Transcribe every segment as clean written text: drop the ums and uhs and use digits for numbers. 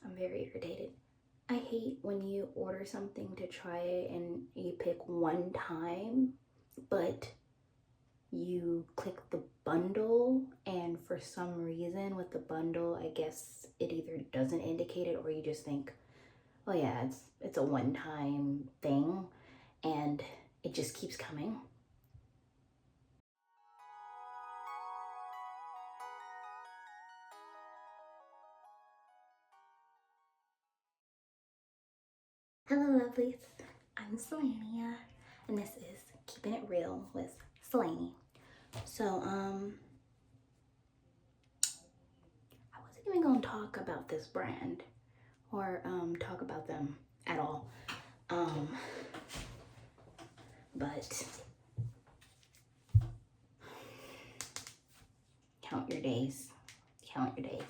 I'm very irritated. I hate when you order something to try it and you pick one time, but you click the bundle, and for some reason with the bundle, I guess it either doesn't indicate it or you just think, oh yeah, it's a one-time thing, and it just keeps coming. Hello lovelies, I'm Selenia, and this is Keeping It Real with Selenie. So, I wasn't even gonna talk about this brand or talk about them at all. But count your days. Count your days.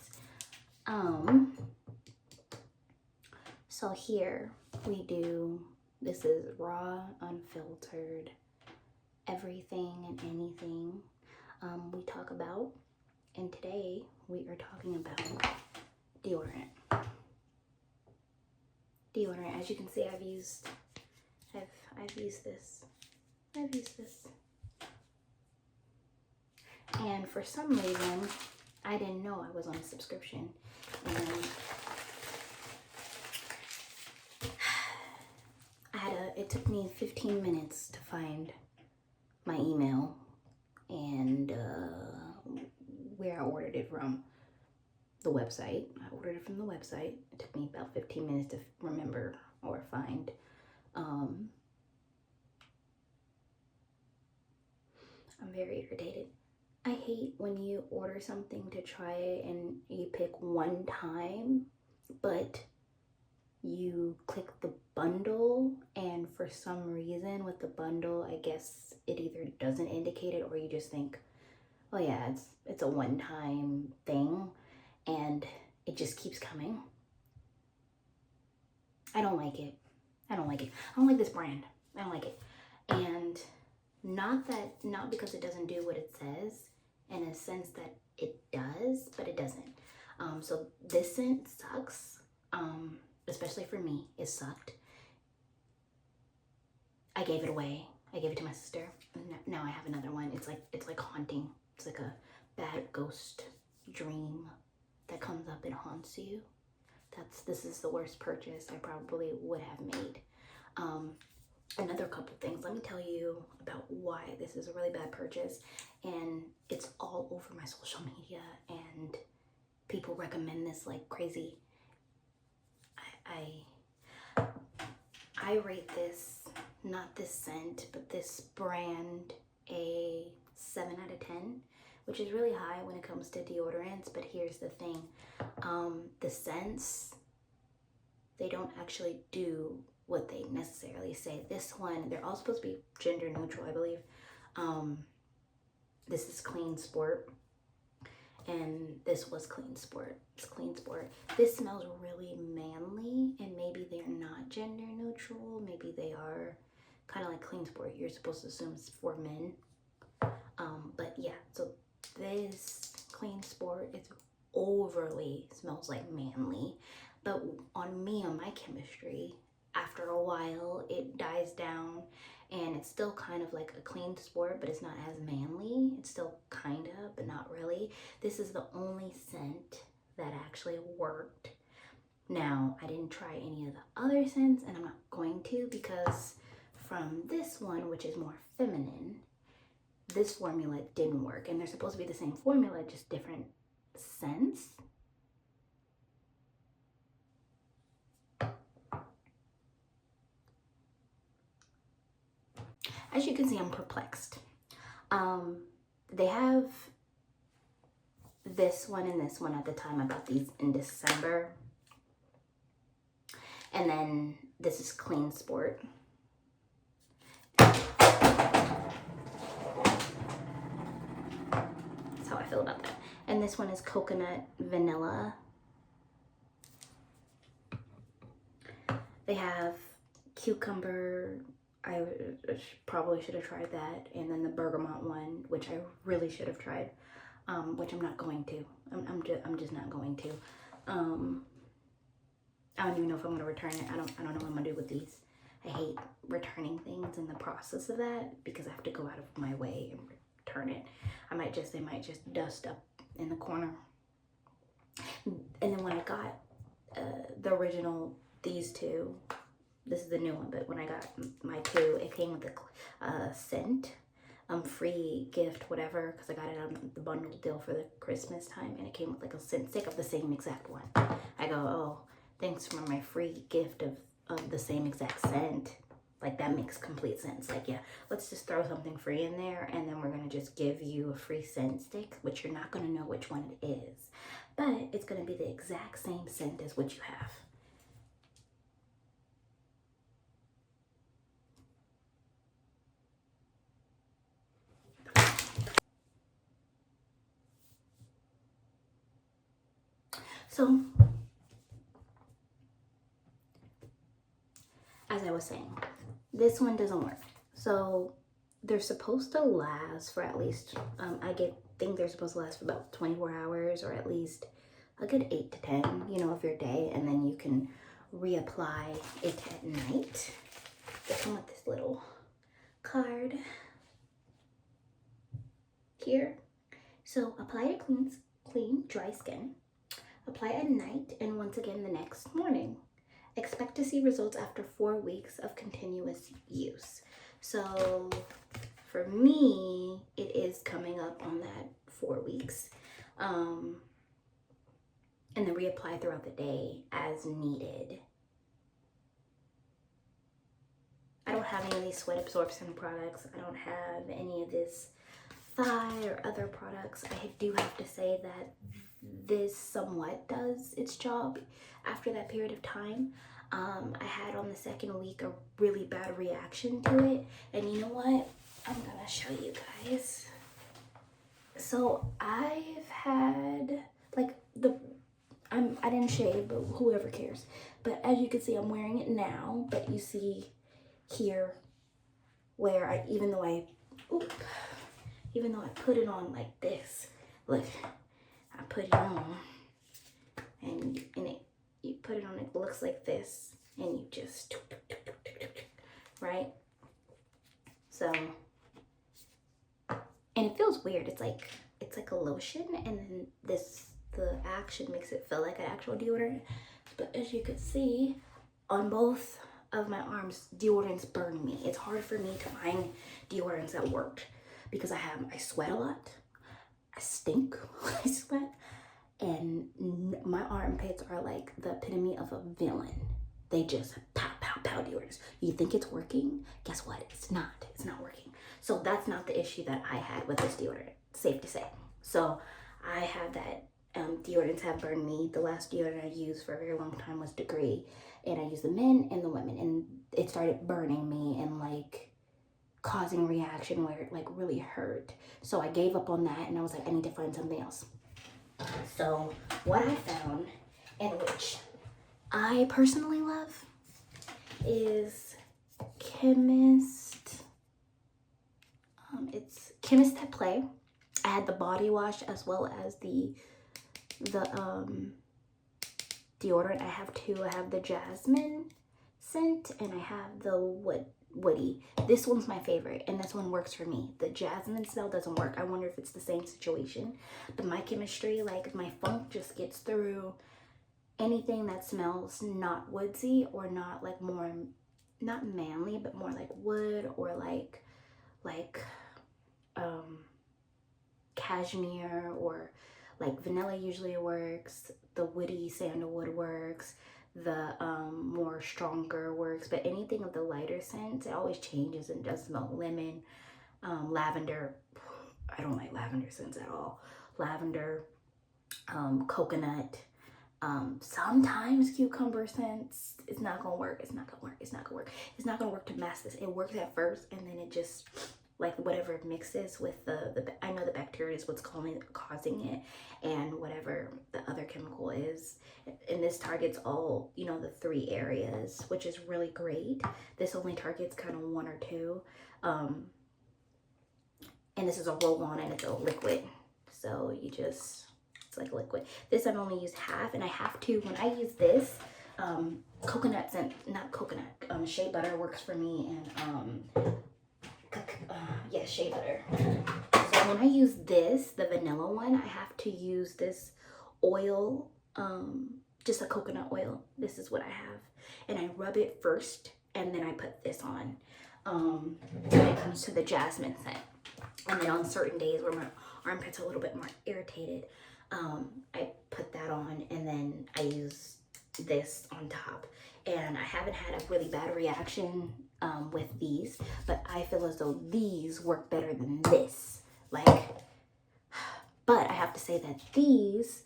So here we do, this is raw, unfiltered, everything and anything we talk about. And today we are talking about deodorant. Deodorant, as you can see, I've used this. And for some reason, I didn't know I was on a subscription. And it took me 15 minutes to find my email and where I ordered it from. The website. I ordered it from the website. It took me about 15 minutes to remember or find. I'm very irritated. I hate when you order something to try it and you pick one time, but you click the bundle, and for some reason with the bundle, I guess it either doesn't indicate it or you just think, oh yeah, it's a one-time thing, and it just keeps coming. I don't like it. I don't like this brand. I don't like it. And not because it doesn't do what it says, in a sense that it does, but it doesn't. So this scent sucks. Especially for me, it sucked. I gave it away. I gave it to my sister. Now I have another one. It's like haunting. It's like a bad ghost dream that comes up and haunts you. This is the worst purchase I probably would have made. Another couple things. Let me tell you about why this is a really bad purchase, and it's all over my social media, and people recommend this like crazy. I rate this, not this scent, but this brand, a 7 out of 10, which is really high when it comes to deodorants. But here's the thing, the scents, they don't actually do what they necessarily say. This one, they're all supposed to be gender neutral, I believe. This is Clean Sport, and this was Clean Sport. It's Clean Sport. This smells really manly, and maybe they're not gender neutral. Maybe they are kind of like Clean Sport. You're supposed to assume it's for men. But yeah, so this Clean Sport, it's overly smells like manly. But on me, on my chemistry, after a while, it dies down, and it's still kind of like a Clean Sport, but it's not as manly. It's still kind of, but not really. This is the only scent that actually worked. Now, I didn't try any of the other scents, and I'm not going to, because from this one, which is more feminine, this formula didn't work. And they're supposed to be the same formula, just different scents. As you can see, I'm perplexed. They have this one and this one at the time. I bought these in December. And then this is Clean Sport. That's how I feel about that. And this one is Coconut Vanilla. They have Cucumber. I probably should have tried that. And then the Bergamot one, which I really should have tried, which I'm not going to. I'm just not going to. I don't even know if I'm gonna return it. I don't know what I'm gonna do with these. I hate returning things in the process of that because I have to go out of my way and return it. They might just dust up in the corner. And then when I got the original, these two, this is the new one, but when I got my two, it came with a scent, free gift, whatever, because I got it on the bundle deal for the Christmas time, and it came with like a scent stick of the same exact one. I go, oh, thanks for my free gift of the same exact scent. Like, that makes complete sense. Like, yeah, let's just throw something free in there, and then we're gonna just give you a free scent stick, which you're not gonna know which one it is, but it's gonna be the exact same scent as what you have. So, as I was saying, this one doesn't work. So they're supposed to last for at least, think they're supposed to last for about 24 hours or at least a good 8 to 10, of your day. And then you can reapply it at night. They come with this little card here. So apply to clean, dry skin. Apply at night and once again the next morning. Expect to see results after 4 weeks of continuous use. So for me, it is coming up on that 4 weeks. And then reapply throughout the day as needed. I don't have any of these sweat absorption products. I don't have any of this thigh or other products. I do have to say that this somewhat does its job after that period of time. I had on the second week a really bad reaction to it, and you know what? I'm gonna show you guys. So I've had I didn't shave, but whoever cares. But as you can see, I'm wearing it now. But you see here where even though I put it on like this, look, I put it on, and you put it on, it looks like this, and you just, right? So, and it feels weird. It's like a lotion, and then the action makes it feel like an actual deodorant. But as you can see, on both of my arms, deodorants burn me. It's hard for me to find deodorants that worked because I sweat a lot. I stink when I sweat. And my armpits are like the epitome of a villain. They just pow, pow, pow deodorants. You think it's working? Guess what? It's not. It's not working. So that's not the issue that I had with this deodorant, safe to say. So I have that. Deodorants have burned me. The last deodorant I used for a very long time was Degree. And I used the men and the women. And it started burning me and like causing reaction where it like really hurt. So I gave up on that and I was like, I need to find something else. So what I found, and which I personally love, is Chemist. It's Chemist at Play. I had the body wash as well as the deodorant. I have two. I have the jasmine scent and I have the woody. This one's my favorite and this one works for me. The jasmine smell doesn't work. I wonder if it's the same situation. But my chemistry, like my funk just gets through anything that smells not woodsy or not like more, not manly, but more like wood or like cashmere or like vanilla usually works. The woody sandalwood works. The more stronger works, but anything of the lighter scents, it always changes and does smell. Lemon, lavender. I don't like lavender scents at all. Lavender, coconut, sometimes cucumber scents. It's not gonna work. It's not gonna work. It's not gonna work. It's not gonna work to mask this. It works at first and then it just, like whatever mixes with I know the bacteria is what's causing it, and whatever the other chemical is, and this targets all, the 3 areas, which is really great. This only targets kind of 1 or 2, and this is a roll-on and it's a liquid, so it's like liquid. This I've only used half, and I have to, when I use this, Coconuts and not coconut. Shea butter works for me, and yeah, shea butter. So when I use this, the vanilla one, I have to use this oil, just a coconut oil. This is what I have, and I rub it first, and then I put this on. When it comes to the jasmine scent, and then on certain days where my armpits are a little bit more irritated, I put that on, and then I use this on top. And I haven't had a really bad reaction with these, but I feel as though these work better than this. Like, but I have to say that these,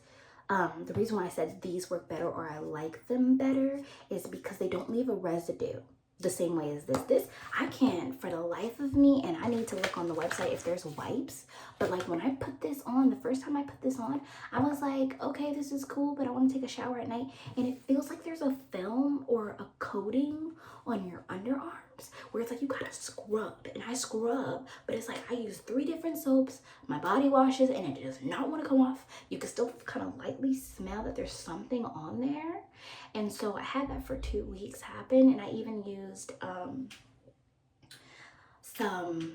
the reason why I said these work better or I like them better is because they don't leave a residue the same way as this. I can't for the life of me, and I need to look on the website if there's wipes, but like when I put this on, the first time I put this on, I was like, okay, this is cool, but I want to take a shower at night, and it feels like there's a film or a coating on your underarms where it's like you gotta scrub, and I scrub, but it's like I use 3 different soaps, my body washes, and it does not want to come off. You can still kind of lightly smell that there's something on there. And so I had that for 2 weeks happen, and I even used some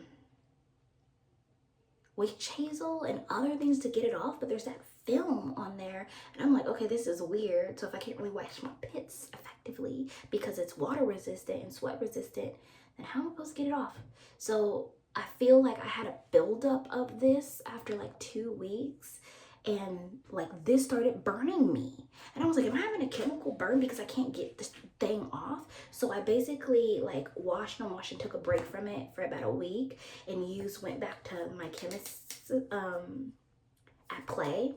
witch hazel and other things to get it off, but there's that film on there, and I'm like, okay, this is weird. So if I can't really wash my pits effectively because it's water resistant and sweat resistant, then how am I supposed to get it off? So I feel like I had a buildup of this after like 2 weeks, and like this started burning me, and I was like, am I having a chemical burn because I can't get this thing off? So I basically like washed and took a break from it for about a week, and went back to my Chemist at Play,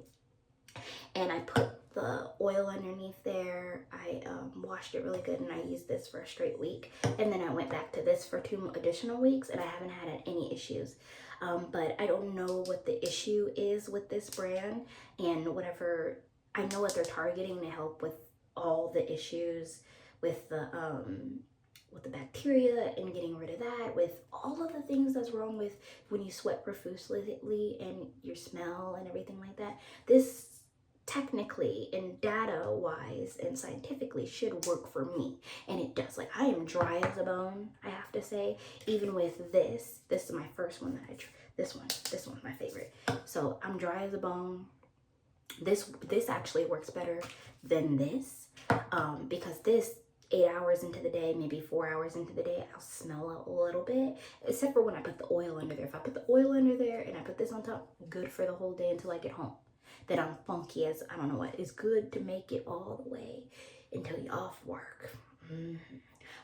and I put the oil underneath there. I washed it really good, and I used this for a straight week, and then I went back to this for 2 additional weeks, and I haven't had any issues. But I don't know what the issue is with this brand, and whatever, I know what they're targeting to help with all the issues with the bacteria and getting rid of that, with all of the things that's wrong with when you sweat profusely and your smell and everything like that. This technically and data wise and scientifically should work for me, and it does. Like, I am dry as a bone, I have to say. Even with this is my first one that I tried. This one's my favorite. So I'm dry as a bone. This actually works better than this, because this 8 hours into the day, maybe 4 hours into the day, I'll smell a little bit, except for when I put the oil under there. If I put the oil under there and I put this on top, good for the whole day until I get home. Then I'm funky as I don't know what. It's good to make it all the way until you're off work.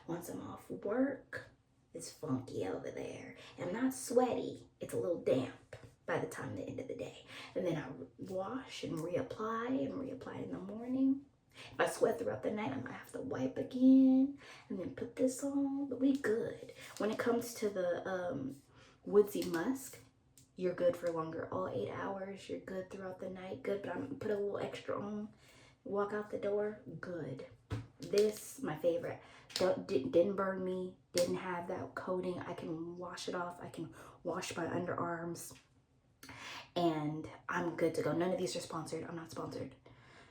Once I'm off work, it's funky over there. And I'm not sweaty. It's a little damp by the time the end of the day. And then I wash and reapply in the morning. If I sweat throughout the night, I might have to wipe again and then put this on. But we good. When it comes to the woodsy musk, you're good for longer. All 8 hours, you're good throughout the night. Good, but I'm put a little extra on. Walk out the door, good. This, my favorite. Didn't burn me. Didn't have that coating. I can wash it off. I can wash my underarms, and I'm good to go. None of these are sponsored. I'm not sponsored,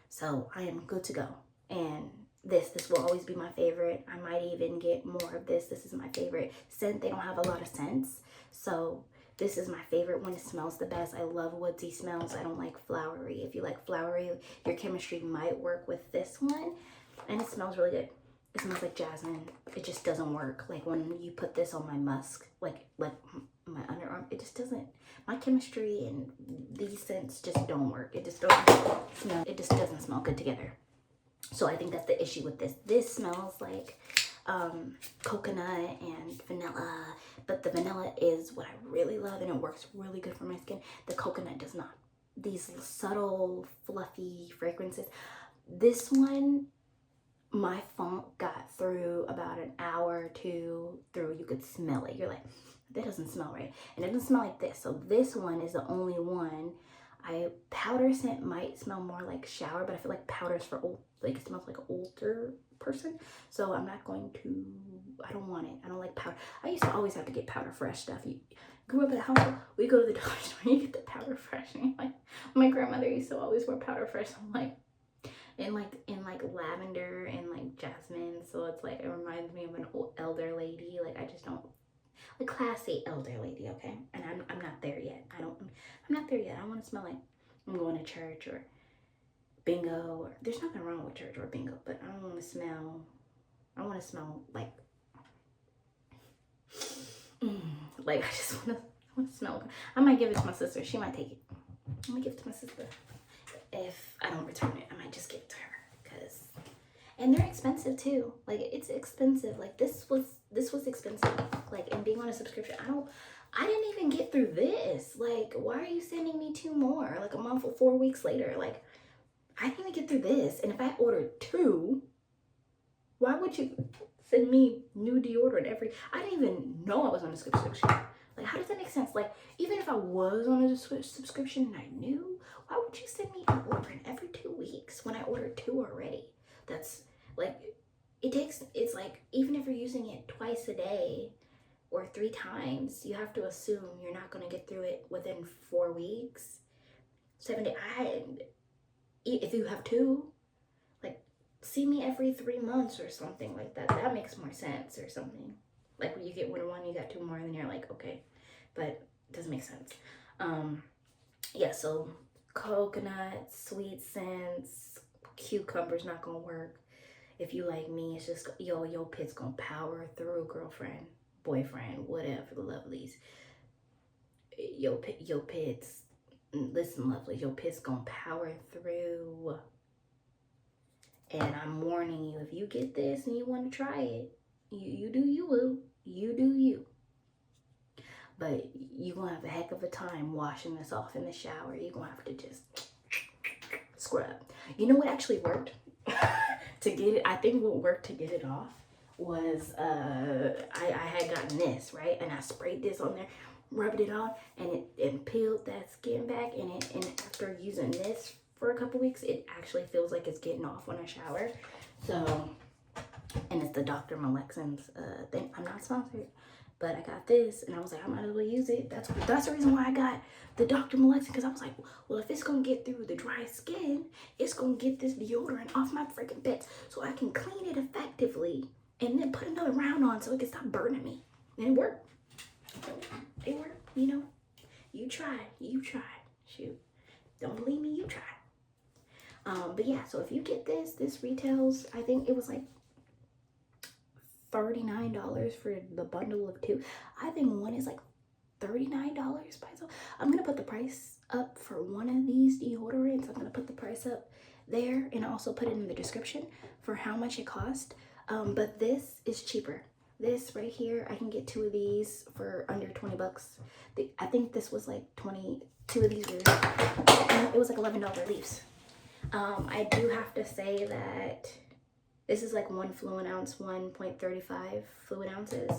so I am good to go. And this will always be my favorite. I might even get more of this. This is my favorite scent. They don't have a lot of scents, so this is my favorite one. It smells the best. I love woodsy smells. I don't like flowery. If you like flowery, your chemistry might work with this one. And it smells really good. It smells like jasmine. It just doesn't work. Like when you put this on my musk, like my underarm, it just doesn't. My chemistry and these scents just don't work. It just doesn't smell good together. So I think that's the issue with this. This smells like coconut and vanilla, but the vanilla is what I really love, and it works really good for my skin. The coconut does not. These subtle fluffy fragrances. This one, my funk got through about an hour or 2 through. You could smell it. You're like, that doesn't smell right, and it doesn't smell like this. So this one is the only one. Powder scent might smell more like shower, but I feel like powder's for old, like it smells like an older person. So I'm not going to, I don't want it. I don't like powder. I used to always have to get powder fresh stuff. You grew up at a house, we go to the dollar store and you get the powder fresh. And like, my grandmother used to always wear powder fresh. I'm like, in like lavender and like jasmine. So it's like, it reminds me of an old elder lady. Like I just don't, a classy elder lady, okay? And I'm not there yet. I'm not there yet. I don't want to smell like I'm going to church or bingo. Or, there's nothing wrong with church or bingo, but I don't want to smell. I want to smell like, like I just want to smell. I might give it to my sister. She might take it. I'm gonna give it to my sister. If I don't return it, I might just give it to her. Cause, and they're expensive too. Like it's expensive. Like this was expensive. Like, and being on a subscription, I didn't even get through this. Like, why are you sending me 2 more? Like a month or 4 weeks later. Like, I didn't even get through this. And if I ordered 2, why would you send me new deodorant I didn't even know I was on a subscription. Like, how does that make sense? Like, even if I was on a subscription and I knew, why would you send me deodorant every 2 weeks when I ordered 2 already? That's like, it's like, even if you're using it twice a day or 3 times, you have to assume you're not going to get through it within 4 weeks, 7 days. If you have 2, like, see me every 3 months or something like that. That makes more sense or something. Like when you get 1, you got 2 more, and then you're like, okay, but it doesn't make sense. Yeah, so coconut, sweet scents, cucumber's not gonna work. If you like me, it's just, your pit's gonna power through, girlfriend, boyfriend, whatever, the lovelies. Your pit's, listen, lovely, your pit's gonna power through. And I'm warning you, if you get this and you want to try it, you do you, boo. You do you. But you're going to have a heck of a time washing this off in the shower. You're going to have to just scrub. You know what actually worked to get it? I think what worked to get it off was I had gotten this, right? And I sprayed this on there, rubbed it on, and it peeled that skin back. And after using this for a couple weeks, it actually feels like it's getting off when I shower. So, and it's the Dr. Malexin's thing. I'm not sponsored, but I got this, and I was like, I might as well use it. That's the reason why I got the Dr. Malexin, because I was like, well, if it's gonna get through the dry skin, it's gonna get this deodorant off my freaking bits, so I can clean it effectively, and then put another round on so it can stop burning me. And it worked. It worked. You know, you try. Shoot, don't believe me? You try. But yeah, so if you get this retails, I think it was like $39 for the bundle of 2. I think one is like $39 by itself. I'm gonna put the price up for one of these deodorants. I'm gonna put the price up there and also put it in the description for how much it cost. But this is cheaper. This right here, I can get 2 of these for under 20 bucks. I think this was like 22 of these were, it was like $11 leaves. I do have to say that this is like 1 fluid ounce, 1.35 fluid ounces.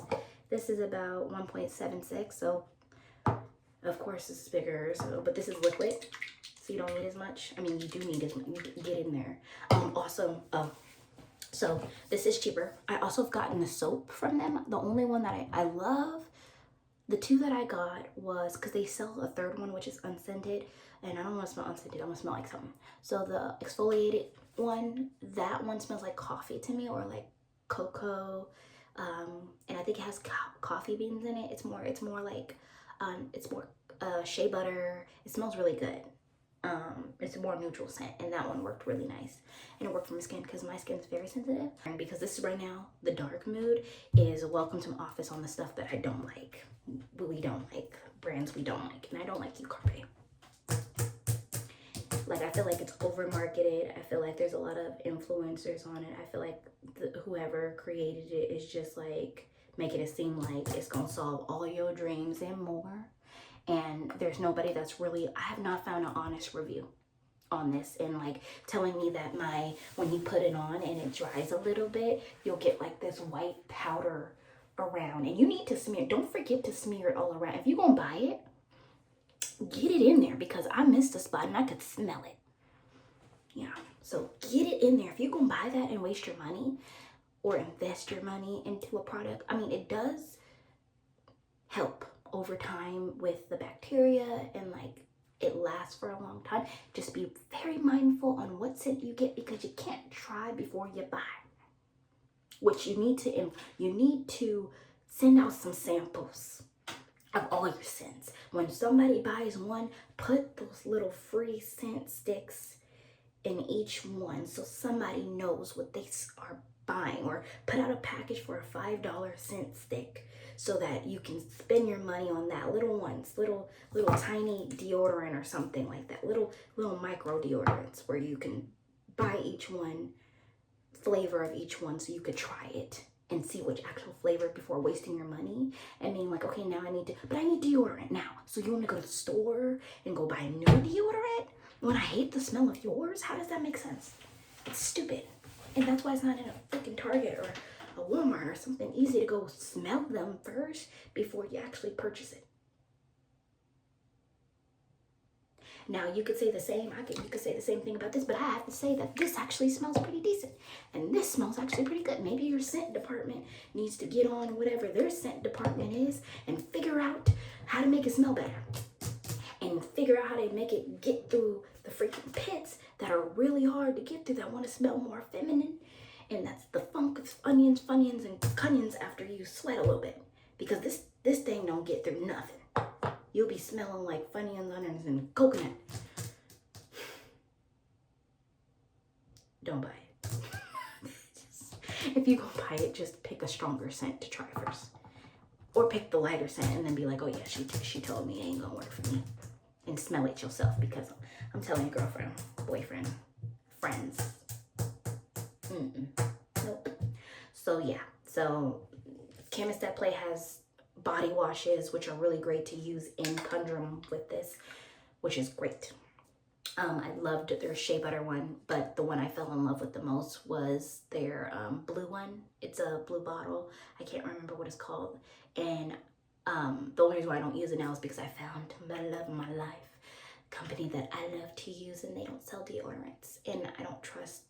This is about 1.76, so of course this is bigger, but this is liquid, so you don't need as much. I mean, you do need as much, you get in there. So this is cheaper. I also have gotten the soap from them. The only one that I love, the 2 that I got was, because they sell a 3rd one, which is unscented, and I don't want to smell unscented, I want to smell like something. So the exfoliated one, that one smells like coffee to me, or like cocoa, and I think it has coffee beans in it. It's more like, it's more shea butter. It smells really good. It's a more neutral scent, and that one worked really nice, and it worked for my skin because my skin's very sensitive. And because this is right now, the dark mood is welcome to my office on the stuff that I don't like. We don't like brands we don't like, and I don't like you, Carpe. Like, I feel like it's over marketed. I feel like there's a lot of influencers on it. I feel like whoever created it is just like making it seem like it's gonna solve all your dreams and more. And there's nobody that's really, I have not found an honest review on this, and like telling me that when you put it on and it dries a little bit, you'll get like this white powder around, and you need to smear. Don't forget to smear it all around. If you're gonna buy it, get it in there, because I missed a spot and I could smell it. Yeah, so get it in there. If you're gonna buy that and waste your money or invest your money into a product, I mean, it does help over time with the bacteria, and like it lasts for a long time. Just be very mindful on what scent you get, because you can't try before you buy. Which you need to send out some samples of all your scents. When somebody buys one, put those little free scent sticks in each one so somebody knows what they are buying, or put out a package for a $5 scent stick so that you can spend your money on that little ones, little tiny deodorant or something like that, little micro deodorants where you can buy each one, flavor of each one, so you could try it and see which actual flavor before wasting your money and being like, okay, now I need deodorant now. So you want to go to the store and go buy new deodorant when I hate the smell of yours? How does that make sense? It's stupid. And that's why it's not in a freaking Target or a Walmart or something easy to go smell them first before you actually purchase it. Now, you could say the same, you could say the same thing about this, but I have to say that this actually smells pretty decent. And this smells actually pretty good. Maybe your scent department needs to get on whatever their scent department is and figure out how to make it smell better. And figure out how to make it get through the freaking pits that are really hard to get through, that want to smell more feminine. And that's the funk of onions, funyuns, and cunions after you sweat a little bit. Because this thing don't get through nothing. You'll be smelling like funyuns, onions, and coconut. Don't buy it. If you go buy it, just pick a stronger scent to try first. Or pick the lighter scent and then be like, oh yeah, she told me it ain't gonna work for me. And smell it yourself, because I'm telling your girlfriend, boyfriend, friends. Nope. So yeah, so Chemist at Play has body washes, which are really great to use in conjunction with this, which is great. I loved their shea butter one, but the one I fell in love with the most was their blue one. It's a blue bottle. I can't remember what it's called. And the only reason why I don't use it now is because I found my love of my life, company that I love to use, and they don't sell deodorants. And I don't trust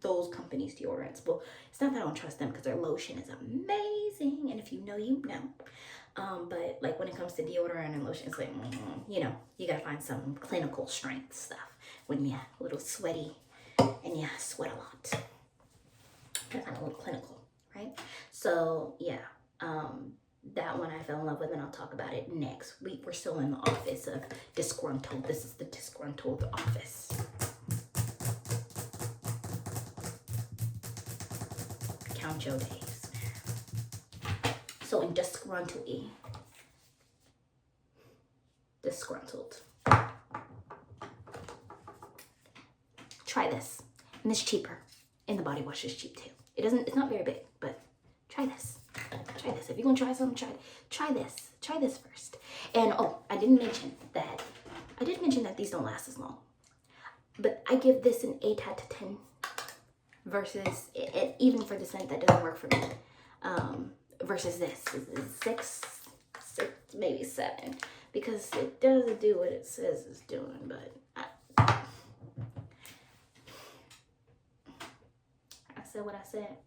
those companies' deodorants. Well, it's not that I don't trust them, because their lotion is amazing, and if you know, you know. But like when it comes to deodorant and lotion, it's like, you know, you gotta find some clinical strength stuff when you're a little sweaty and you sweat a lot. Gotta find a little clinical, right? So yeah, that one I fell in love with, and I'll talk about it next. We're still in the office of disgruntled. This is the disgruntled office. Count your days. So in disgruntled. Try this. And it's cheaper. And the body wash is cheap too. It's not very big, but try this. Try this. If you're gonna try something, try this. Try this first. And oh, I didn't mention that these don't last as long. But I give this an 8 out of 10 versus even for the scent that doesn't work for me. Versus this is 6, maybe 7, because it doesn't do what it says it's doing. But I said what I said.